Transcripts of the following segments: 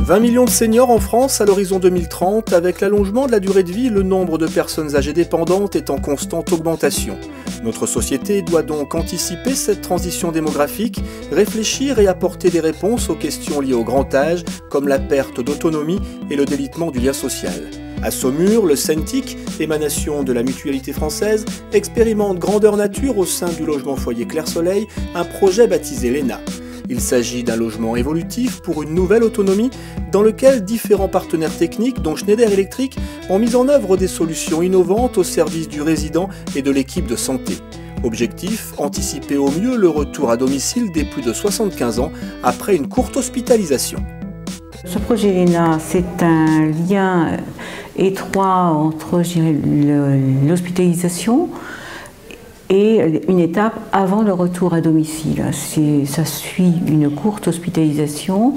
20 millions de seniors en France à l'horizon 2030. Avec l'allongement de la durée de vie, le nombre de personnes âgées dépendantes est en constante augmentation. Notre société doit donc anticiper cette transition démographique, réfléchir et apporter des réponses aux questions liées au grand âge, comme la perte d'autonomie et le délitement du lien social. À Saumur, le Centic, émanation de la Mutualité française, expérimente grandeur nature au sein du logement foyer Clair Soleil, un projet baptisé l'ENA. Il s'agit d'un logement évolutif pour une nouvelle autonomie dans lequel différents partenaires techniques, dont Schneider Electric, ont mis en œuvre des solutions innovantes au service du résident et de l'équipe de santé. Objectif, anticiper au mieux le retour à domicile des plus de 75 ans après une courte hospitalisation. Ce projet l'ENA, c'est un lien étroit entre l'hospitalisation et une étape avant le retour à domicile. Ça suit une courte hospitalisation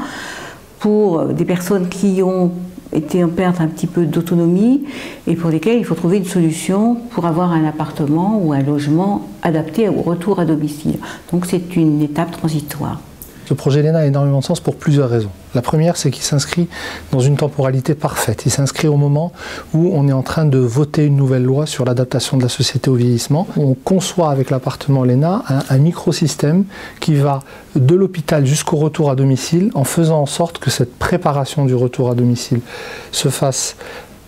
pour des personnes qui ont été en perte un petit peu d'autonomie et pour lesquelles il faut trouver une solution pour avoir un appartement ou un logement adapté au retour à domicile. Donc c'est une étape transitoire. Le projet l'ENA a énormément de sens pour plusieurs raisons. La première, c'est qu'il s'inscrit dans une temporalité parfaite. Il s'inscrit au moment où on est en train de voter une nouvelle loi sur l'adaptation de la société au vieillissement. On conçoit avec l'appartement l'ENA un microsystème qui va de l'hôpital jusqu'au retour à domicile en faisant en sorte que cette préparation du retour à domicile se fasse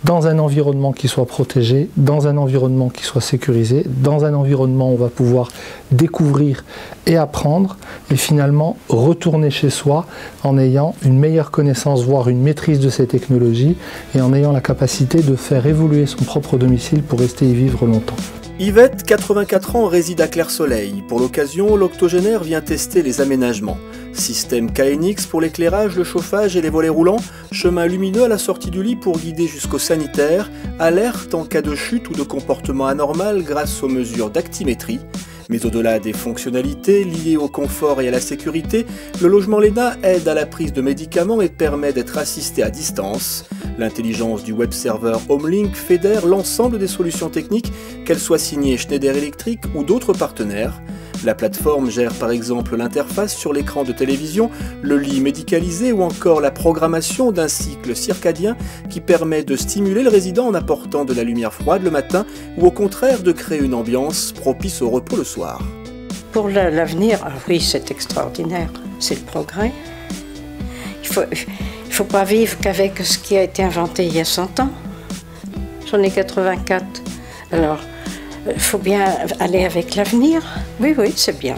dans un environnement qui soit protégé, dans un environnement qui soit sécurisé, dans un environnement où on va pouvoir découvrir et apprendre, et finalement retourner chez soi en ayant une meilleure connaissance, voire une maîtrise de ces technologies, et en ayant la capacité de faire évoluer son propre domicile pour rester y vivre longtemps. Yvette, 84 ans, réside à Clair Soleil. Pour l'occasion, l'octogénaire vient tester les aménagements. Système KNX pour l'éclairage, le chauffage et les volets roulants, chemin lumineux à la sortie du lit pour guider jusqu'au sanitaire, alerte en cas de chute ou de comportement anormal grâce aux mesures d'actimétrie. Mais au-delà des fonctionnalités liées au confort et à la sécurité, le logement l'ENA aide à la prise de médicaments et permet d'être assisté à distance. L'intelligence du web serveur Homelink fédère l'ensemble des solutions techniques, qu'elles soient signées Schneider Electric ou d'autres partenaires. La plateforme gère par exemple l'interface sur l'écran de télévision, le lit médicalisé ou encore la programmation d'un cycle circadien qui permet de stimuler le résident en apportant de la lumière froide le matin ou au contraire de créer une ambiance propice au repos le soir. Pour l'avenir, oui, c'est extraordinaire, c'est le progrès. Il faut pas vivre qu'avec ce qui a été inventé il y a 100 ans. J'en ai 84, alors il faut bien aller avec l'avenir. Oui, c'est bien.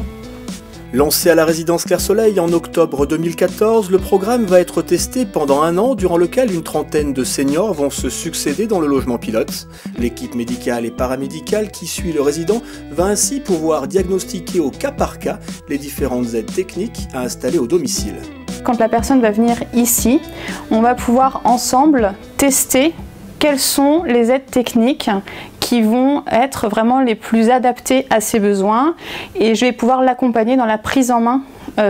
Lancé à la résidence Clair Soleil en octobre 2014, le programme va être testé pendant un an, durant lequel une trentaine de seniors vont se succéder dans le logement pilote. L'équipe médicale et paramédicale qui suit le résident va ainsi pouvoir diagnostiquer au cas par cas les différentes aides techniques à installer au domicile. Quand la personne va venir ici, on va pouvoir ensemble tester quelles sont les aides techniques qui vont être vraiment les plus adaptées à ses besoins et je vais pouvoir l'accompagner dans la prise en main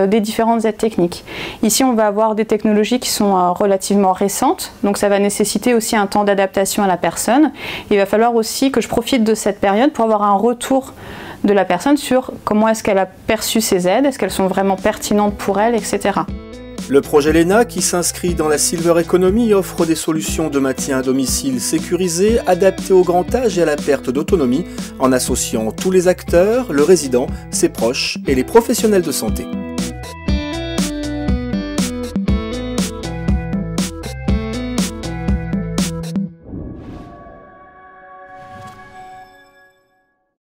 des différentes aides techniques. Ici, on va avoir des technologies qui sont relativement récentes, donc ça va nécessiter aussi un temps d'adaptation à la personne. Il va falloir aussi que je profite de cette période pour avoir un retour de la personne sur comment est-ce qu'elle a perçu ces aides, est-ce qu'elles sont vraiment pertinentes pour elle, etc. Le projet l'ENA, qui s'inscrit dans la Silver Economy, offre des solutions de maintien à domicile sécurisées, adaptées au grand âge et à la perte d'autonomie, en associant tous les acteurs, le résident, ses proches et les professionnels de santé.